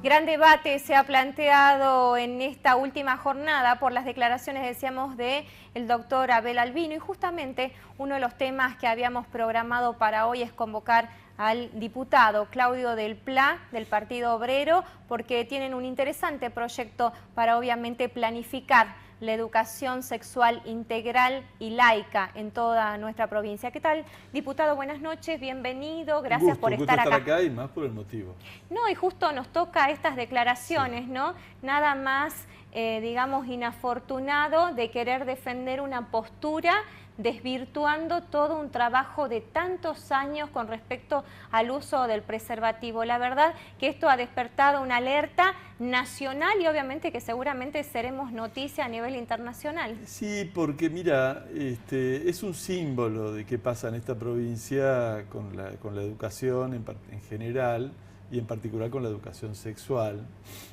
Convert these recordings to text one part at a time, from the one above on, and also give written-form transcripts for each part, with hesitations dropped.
Gran debate se ha planteado en esta última jornada por las declaraciones, decíamos, del doctor Abel Albino, y justamente uno de los temas que habíamos programado para hoy es convocar al diputado Claudio Del Pla del Partido Obrero, porque tienen un interesante proyecto para obviamente planificar la educación sexual integral y laica en toda nuestra provincia. ¿Qué tal, diputado? Buenas noches, bienvenido, gracias por estar acá. Estar acá y más por el motivo. No, y justo nos toca estas declaraciones, sí, ¿no? Nada más, digamos, inafortunado de querer defender una postura desvirtuando todo un trabajo de tantos años con respecto al uso del preservativo. La verdad que esto ha despertado una alerta nacional y obviamente que seguramente seremos noticia a nivel internacional. Sí, porque mira, es un símbolo de qué pasa en esta provincia con la educación en general y en particular con la educación sexual.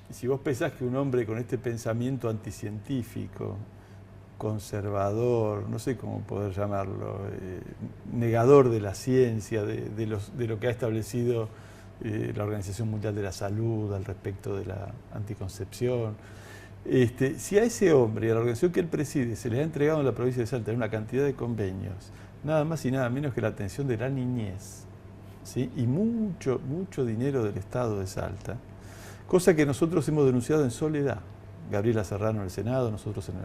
Y si vos pensás que un hombre con este pensamiento anticientífico, conservador, no sé cómo poder llamarlo, negador de la ciencia, de lo que ha establecido la Organización Mundial de la Salud al respecto de la anticoncepción. Si a ese hombre y a la organización que él preside se les ha entregado en la provincia de Salta una cantidad de convenios, nada más y nada menos que la atención de la niñez, ¿sí? Y mucho dinero del Estado de Salta, cosa que nosotros hemos denunciado en soledad. Gabriela Serrano en el Senado, nosotros en el...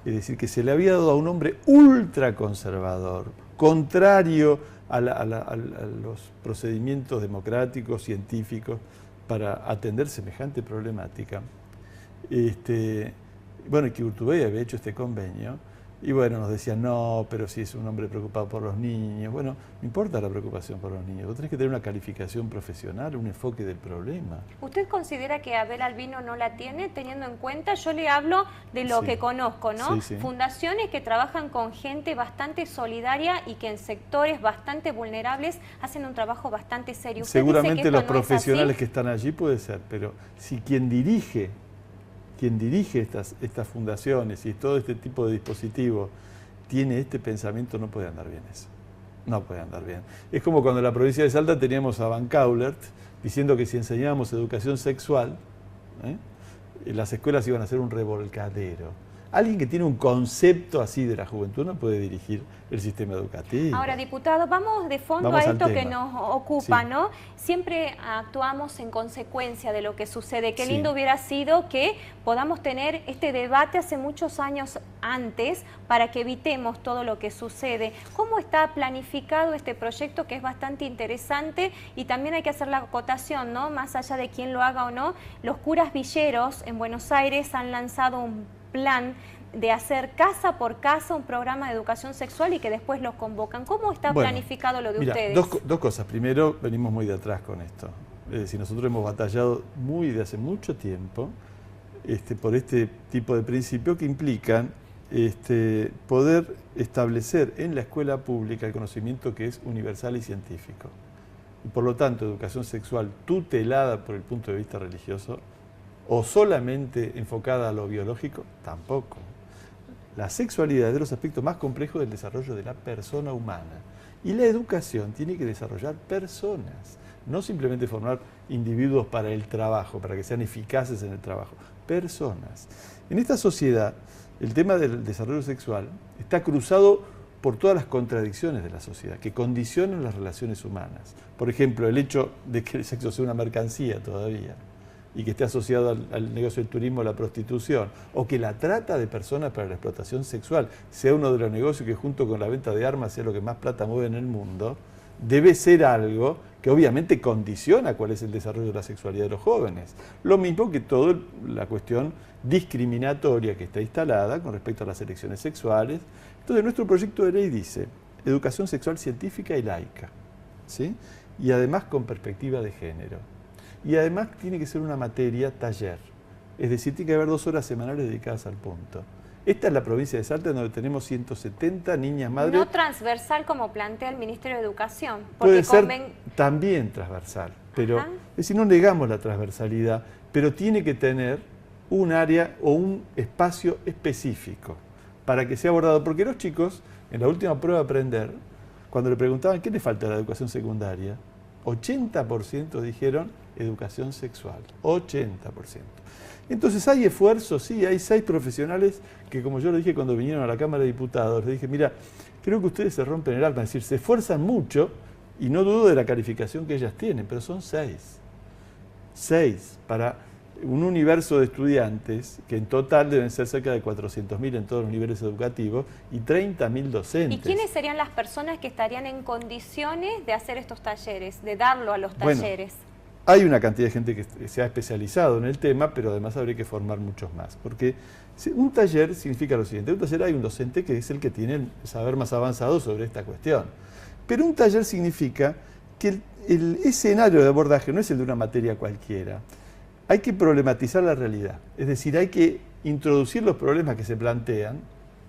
Es decir, que se le había dado a un hombre ultraconservador, contrario a los procedimientos democráticos, científicos, para atender semejante problemática. Bueno, que Urtubey había hecho este convenio, y bueno, nos decían, no, pero si es un hombre preocupado por los niños. Bueno, no importa la preocupación por los niños, vos tenés que tener una calificación profesional, un enfoque del problema. ¿Usted considera que Abel Albino no la tiene, teniendo en cuenta, yo le hablo de lo que conozco, ¿no? Sí. Fundaciones que trabajan con gente bastante solidaria y que en sectores bastante vulnerables hacen un trabajo bastante serio. Seguramente los profesionales que están allí puede ser, pero si quien dirige estas fundaciones y todo este tipo de dispositivos tiene este pensamiento, no puede andar bien eso. No puede andar bien. Es como cuando en la provincia de Salta teníamos a Van Caulert diciendo que si enseñábamos educación sexual, las escuelas iban a ser un revolcadero. Alguien que tiene un concepto así de la juventud no puede dirigir el sistema educativo. Ahora, diputado, vamos de fondo a esto que nos ocupa, ¿no? Siempre actuamos en consecuencia de lo que sucede. Qué lindo hubiera sido que podamos tener este debate hace muchos años antes para que evitemos todo lo que sucede. ¿Cómo está planificado este proyecto, que es bastante interesante? Y también hay que hacer la acotación, ¿no? Más allá de quién lo haga o no, los curas villeros en Buenos Aires han lanzado un plan de hacer casa por casa un programa de educación sexual y que después los convocan. ¿Cómo está planificado lo de ustedes? Dos cosas. Primero, venimos muy de atrás con esto. Es decir, nosotros hemos batallado de hace mucho tiempo por este tipo de principios que implican poder establecer en la escuela pública el conocimiento que es universal y científico. Y por lo tanto, educación sexual tutelada por el punto de vista religioso o solamente enfocada a lo biológico, tampoco. La sexualidad es de los aspectos más complejos del desarrollo de la persona humana. Y la educación tiene que desarrollar personas, no simplemente formar individuos para el trabajo, para que sean eficaces en el trabajo. Personas. En esta sociedad, el tema del desarrollo sexual está cruzado por todas las contradicciones de la sociedad, que condicionan las relaciones humanas. Por ejemplo, el hecho de que el sexo sea una mercancía todavía, y que esté asociado al negocio del turismo, la prostitución, o que la trata de personas para la explotación sexual sea uno de los negocios que junto con la venta de armas sea lo que más plata mueve en el mundo, debe ser algo que obviamente condiciona cuál es el desarrollo de la sexualidad de los jóvenes. Lo mismo que toda la cuestión discriminatoria que está instalada con respecto a las elecciones sexuales. Entonces nuestro proyecto de ley dice educación sexual científica y laica, ¿sí? Y además con perspectiva de género. Y además tiene que ser una materia taller, es decir, tiene que haber 2 horas semanales dedicadas al punto. Esta es la provincia de Salta, donde tenemos 170 niñas madres. No transversal como plantea el Ministerio de Educación. Puede ser también transversal, pero es decir, no negamos la transversalidad, pero tiene que tener un área o un espacio específico para que sea abordado, porque los chicos, en la última prueba de aprender, cuando le preguntaban qué le falta a la educación secundaria, 80% dijeron educación sexual, 80%. Entonces hay esfuerzos, sí, hay 6 profesionales que, como yo le dije cuando vinieron a la Cámara de Diputados, le dije, mira, creo que ustedes se rompen el alma, es decir, se esfuerzan mucho y no dudo de la calificación que ellas tienen, pero son 6. 6 para un universo de estudiantes que en total deben ser cerca de 400.000 en todos los niveles educativos y 30.000 docentes. ¿Y quiénes serían las personas que estarían en condiciones de hacer estos talleres, de darlo a los talleres? Bueno, hay una cantidad de gente que se ha especializado en el tema, pero además habría que formar muchos más. Porque un taller significa lo siguiente, en un taller hay un docente que es el que tiene el saber más avanzado sobre esta cuestión. Pero un taller significa que el escenario de abordaje no es el de una materia cualquiera. Hay que problematizar la realidad, es decir, hay que introducir los problemas que se plantean.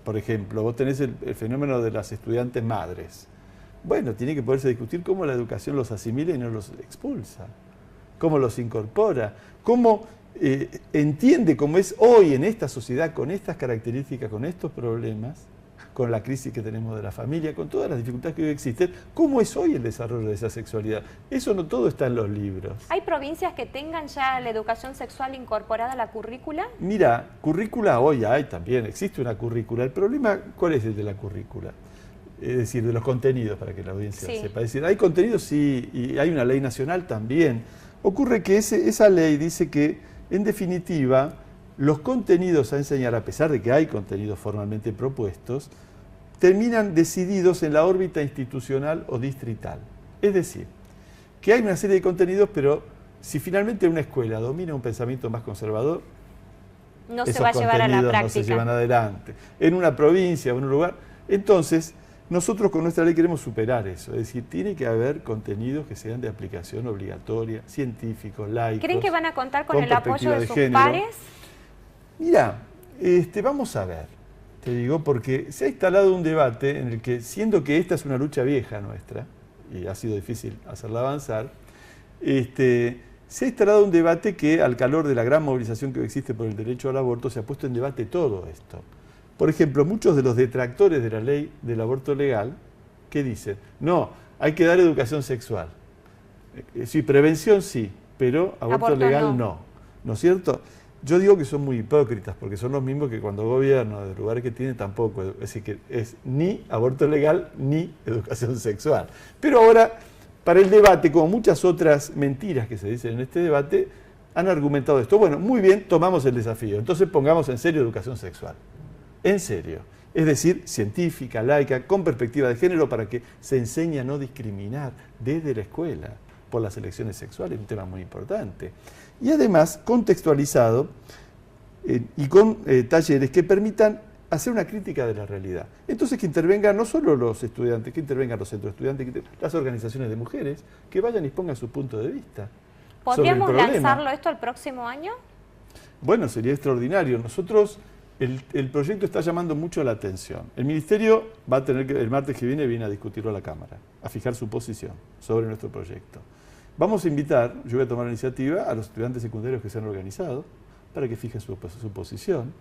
Por ejemplo, vos tenés el fenómeno de las estudiantes madres. Bueno, tiene que poderse discutir cómo la educación los asimila y no los expulsa, cómo los incorpora, cómo entiende cómo es hoy en esta sociedad con estas características, con estos problemas, con la crisis que tenemos de la familia, con todas las dificultades que hoy existen, cómo es hoy el desarrollo de esa sexualidad. Eso no todo está en los libros. ¿Hay provincias que tengan ya la educación sexual incorporada a la currícula? Mira, currícula hoy hay también, existe una currícula. El problema, ¿cuál es el de la currícula? Es decir, de los contenidos, para que la audiencia sepa. Es decir, hay contenidos, sí, y hay una ley nacional también. Ocurre que esa ley dice que, en definitiva, los contenidos a enseñar, a pesar de que hay contenidos formalmente propuestos, terminan decididos en la órbita institucional o distrital. Es decir, que hay una serie de contenidos, pero si finalmente una escuela domina un pensamiento más conservador, no se va a llevar a la práctica. No se llevan adelante. En una provincia o en un lugar, entonces nosotros con nuestra ley queremos superar eso. Es decir, tiene que haber contenidos que sean de aplicación obligatoria, científicos, laicos. ¿Creen que van a contar con el apoyo de sus pares? Mira, vamos a ver, te digo, porque se ha instalado un debate en el que, siendo que esta es una lucha vieja nuestra, y ha sido difícil hacerla avanzar, se ha instalado un debate que, al calor de la gran movilización que existe por el derecho al aborto, se ha puesto en debate todo esto. Por ejemplo, muchos de los detractores de la ley del aborto legal, ¿qué dicen? No, hay que dar educación sexual. Sí, prevención sí, pero aborto legal no. ¿No es cierto? Yo digo que son muy hipócritas, porque son los mismos que cuando gobiernan, de lugares que tienen, tampoco. Es decir, que es ni aborto legal ni educación sexual. Pero ahora, para el debate, como muchas otras mentiras que se dicen en este debate, han argumentado esto. Bueno, muy bien, tomamos el desafío. Entonces pongamos en serio educación sexual. En serio. Es decir, científica, laica, con perspectiva de género, para que se enseñe a no discriminar desde la escuela por las elecciones sexuales, un tema muy importante. Y además contextualizado y con talleres que permitan hacer una crítica de la realidad. Entonces que intervengan no solo los estudiantes, que intervengan los centros estudiantes, las organizaciones de mujeres, que vayan y pongan su punto de vista. ¿Podríamos lanzarlo esto el próximo año? Bueno, sería extraordinario. Nosotros, el proyecto está llamando mucho la atención. El Ministerio va a tener que, el martes que viene a discutirlo a la Cámara, a fijar su posición sobre nuestro proyecto. Vamos a invitar, yo voy a tomar la iniciativa, a los estudiantes secundarios que se han organizado para que fijen su posición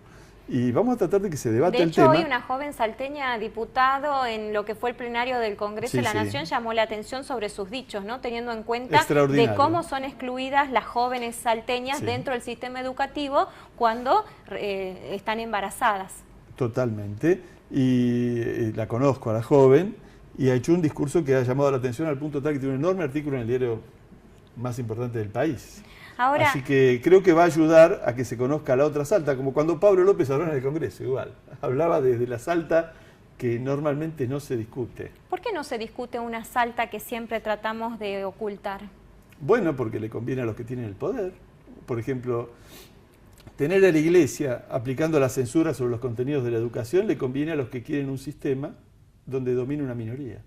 y vamos a tratar de que se debate el tema. De hecho, hoy una joven salteña, diputado en lo que fue el plenario del Congreso de la Nación, llamó la atención sobre sus dichos, ¿no? Teniendo en cuenta de cómo son excluidas las jóvenes salteñas dentro del sistema educativo cuando están embarazadas. Totalmente, y la conozco a la joven y ha hecho un discurso que ha llamado la atención al punto tal que tiene un enorme artículo en el diario más importante del país. Ahora, así que creo que va a ayudar a que se conozca la otra Salta, como cuando Pablo López habló en el Congreso, igual. Hablaba desde la Salta que normalmente no se discute. ¿Por qué no se discute una Salta que siempre tratamos de ocultar? Bueno, porque le conviene a los que tienen el poder. Por ejemplo, tener a la Iglesia aplicando la censura sobre los contenidos de la educación le conviene a los que quieren un sistema donde domine una minoría,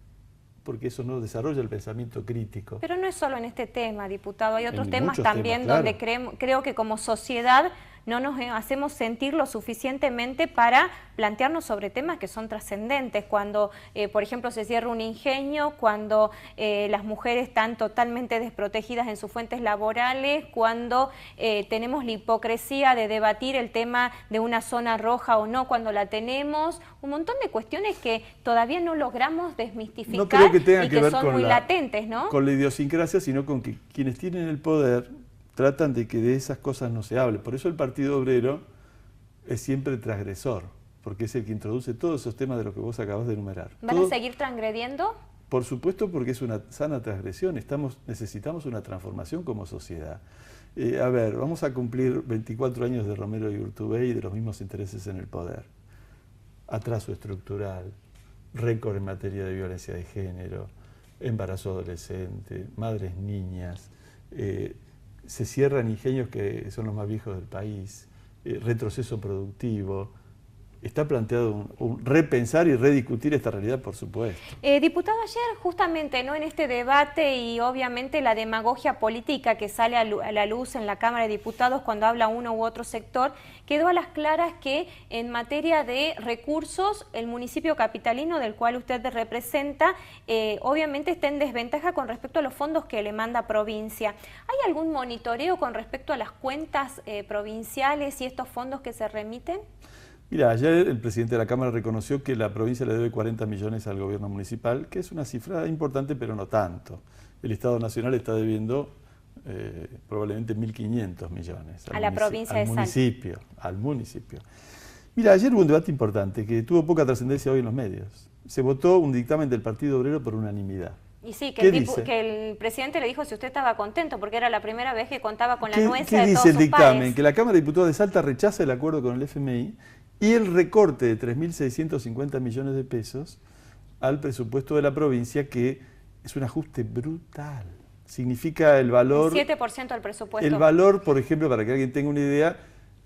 porque eso no desarrolla el pensamiento crítico. Pero no es solo en este tema, diputado, hay otros temas también, claro, donde creo que como sociedad no nos hacemos sentir lo suficientemente para plantearnos sobre temas que son trascendentes, cuando, por ejemplo, se cierra un ingenio, cuando las mujeres están totalmente desprotegidas en sus fuentes laborales, cuando tenemos la hipocresía de debatir el tema de una zona roja o no cuando la tenemos, un montón de cuestiones que todavía no logramos desmistificar, no creo que tenga y que ver son muy latentes, ¿no? Con la idiosincrasia, sino con que quienes tienen el poder tratan de que de esas cosas no se hable. Por eso el Partido Obrero es siempre transgresor, porque es el que introduce todos esos temas de los que vos acabas de enumerar. ¿Van a seguir transgrediendo? Por supuesto, porque es una sana transgresión. Necesitamos una transformación como sociedad. A ver, vamos a cumplir 24 años de Romero y Urtubey y de los mismos intereses en el poder. Atraso estructural, récord en materia de violencia de género, embarazo adolescente, madres niñas, se cierran ingenios que son los más viejos del país, retroceso productivo. Está planteado un repensar y rediscutir esta realidad, por supuesto. Diputado, ayer justamente, ¿no?, en este debate y obviamente la demagogia política que sale a la luz en la Cámara de Diputados cuando habla uno u otro sector, quedó a las claras que en materia de recursos el municipio capitalino del cual usted representa obviamente está en desventaja con respecto a los fondos que le manda provincia. ¿Hay algún monitoreo con respecto a las cuentas provinciales y estos fondos que se remiten? Mira, ayer el presidente de la Cámara reconoció que la provincia le debe 40 millones al gobierno municipal, que es una cifra importante, pero no tanto. El Estado Nacional está debiendo probablemente 1.500 millones. A la provincia de Salta. Al municipio. Mira, ayer hubo un debate importante que tuvo poca trascendencia hoy en los medios. Se votó un dictamen del Partido Obrero por unanimidad. Y sí, que el presidente le dijo si usted estaba contento, porque era la primera vez que contaba con la anuencia de todos sus pares. ¿Qué dice el dictamen? Que la Cámara de Diputados de Salta rechaza el acuerdo con el FMI y el recorte de 3.650 millones de pesos al presupuesto de la provincia, que es un ajuste brutal. Significa el valor... El 7% del presupuesto. El valor, por ejemplo, para que alguien tenga una idea,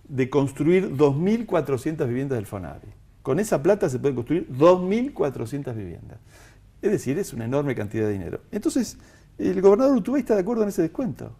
de construir 2.400 viviendas del FONAVI. Con esa plata se pueden construir 2.400 viviendas. Es decir, es una enorme cantidad de dinero. Entonces, el gobernador Urtubey está de acuerdo en ese descuento.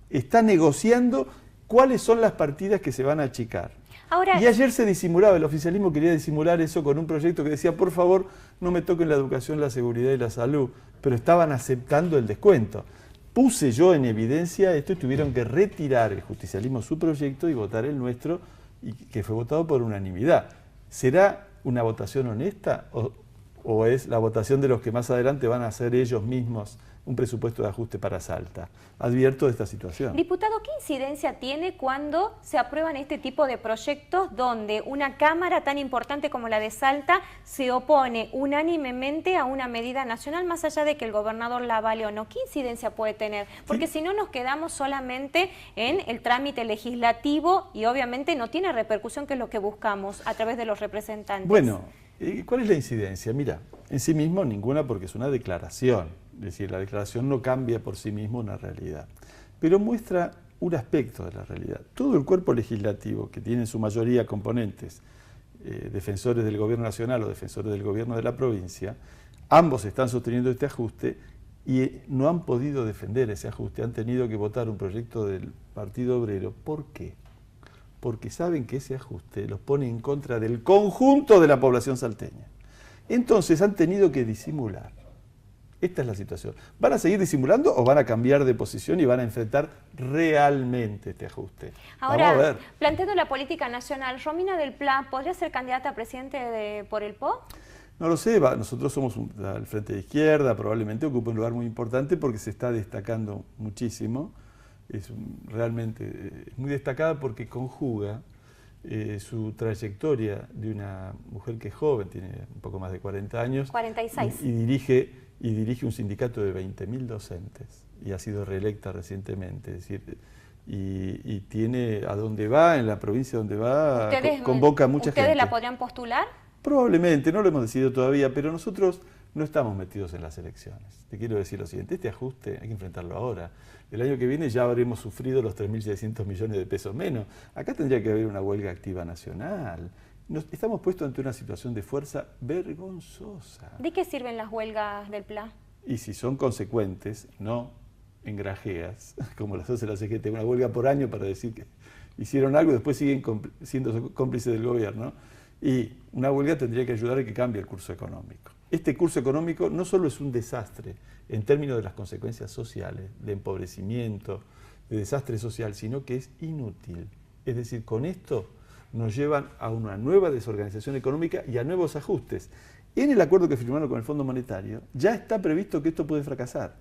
Está negociando cuáles son las partidas que se van a achicar. Ahora, y ayer se disimulaba, el oficialismo quería disimular eso con un proyecto que decía, por favor, no me toquen la educación, la seguridad y la salud, pero estaban aceptando el descuento. Puse yo en evidencia esto y tuvieron que retirar el justicialismo su proyecto y votar el nuestro, y que fue votado por unanimidad. ¿Será una votación honesta o es la votación de los que más adelante van a hacer ellos mismos un presupuesto de ajuste para Salta? Advierto de esta situación. Diputado, ¿qué incidencia tiene cuando se aprueban este tipo de proyectos donde una Cámara tan importante como la de Salta se opone unánimemente a una medida nacional, más allá de que el gobernador la avale o no? ¿Qué incidencia puede tener? Porque si no nos quedamos solamente en el trámite legislativo y obviamente no tiene repercusión, que es lo que buscamos a través de los representantes. Bueno, ¿cuál es la incidencia? Mira, en sí mismo ninguna, porque es una declaración. Es decir, la declaración no cambia por sí misma una realidad, pero muestra un aspecto de la realidad. Todo el cuerpo legislativo, que tiene en su mayoría componentes defensores del gobierno nacional o defensores del gobierno de la provincia, ambos están sosteniendo este ajuste y no han podido defender ese ajuste, han tenido que votar un proyecto del Partido Obrero. ¿Por qué? Porque saben que ese ajuste los pone en contra del conjunto de la población salteña. Entonces han tenido que disimular. Esta es la situación. ¿Van a seguir disimulando o van a cambiar de posición y van a enfrentar realmente este ajuste? Ahora, vamos a ver. Planteando la política nacional, ¿Romina del Pla podría ser candidata a presidente por el PO? No lo sé, nosotros somos el Frente de Izquierda, probablemente ocupa un lugar muy importante porque se está destacando muchísimo. Es realmente muy destacada porque conjuga su trayectoria de una mujer que es joven, tiene un poco más de 40 años. 46. Y dirige un sindicato de 20.000 docentes y ha sido reelecta recientemente. Es decir, y tiene a donde va, en la provincia donde va, convoca a mucha gente. ¿Ustedes la podrían postular? Probablemente, no lo hemos decidido todavía, pero nosotros no estamos metidos en las elecciones. Te quiero decir lo siguiente, este ajuste hay que enfrentarlo ahora. El año que viene ya habremos sufrido los 3.600 millones de pesos menos. Acá tendría que haber una huelga activa nacional. Estamos puestos ante una situación de fuerza vergonzosa. ¿De qué sirven las huelgas del PLA? Y si son consecuentes, no engrajeas, como las hace la CGT, una huelga por año para decir que hicieron algo y después siguen siendo cómplices del gobierno. Y una huelga tendría que ayudar a que cambie el curso económico. Este curso económico no solo es un desastre en términos de las consecuencias sociales, de empobrecimiento, de desastre social, sino que es inútil. Es decir, con esto nos llevan a una nueva desorganización económica y a nuevos ajustes. En el acuerdo que firmaron con el Fondo Monetario ya está previsto que esto puede fracasar.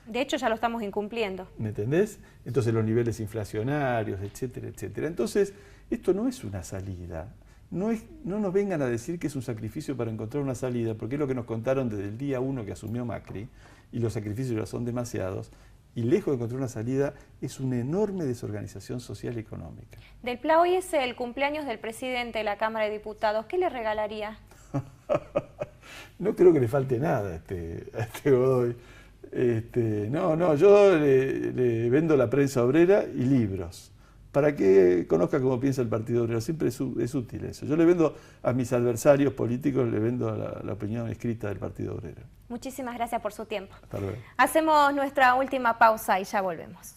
De hecho, ya lo estamos incumpliendo. ¿Me entendés? Entonces los niveles inflacionarios, etcétera, etcétera. Entonces, esto no es una salida. No nos vengan a decir que es un sacrificio para encontrar una salida, porque es lo que nos contaron desde el día 1 que asumió Macri, y los sacrificios ya son demasiados, y lejos de encontrar una salida, es una enorme desorganización social y económica. Del Pla, hoy es el cumpleaños del presidente de la Cámara de Diputados. ¿Qué le regalaría? No creo que le falte nada a este Godoy. No, yo le vendo la prensa obrera y libros, para que conozca cómo piensa el Partido Obrero. Siempre es útil eso. Yo le vendo a mis adversarios políticos, le vendo la opinión escrita del Partido Obrero. Muchísimas gracias por su tiempo. Hasta luego. Hacemos nuestra última pausa y ya volvemos.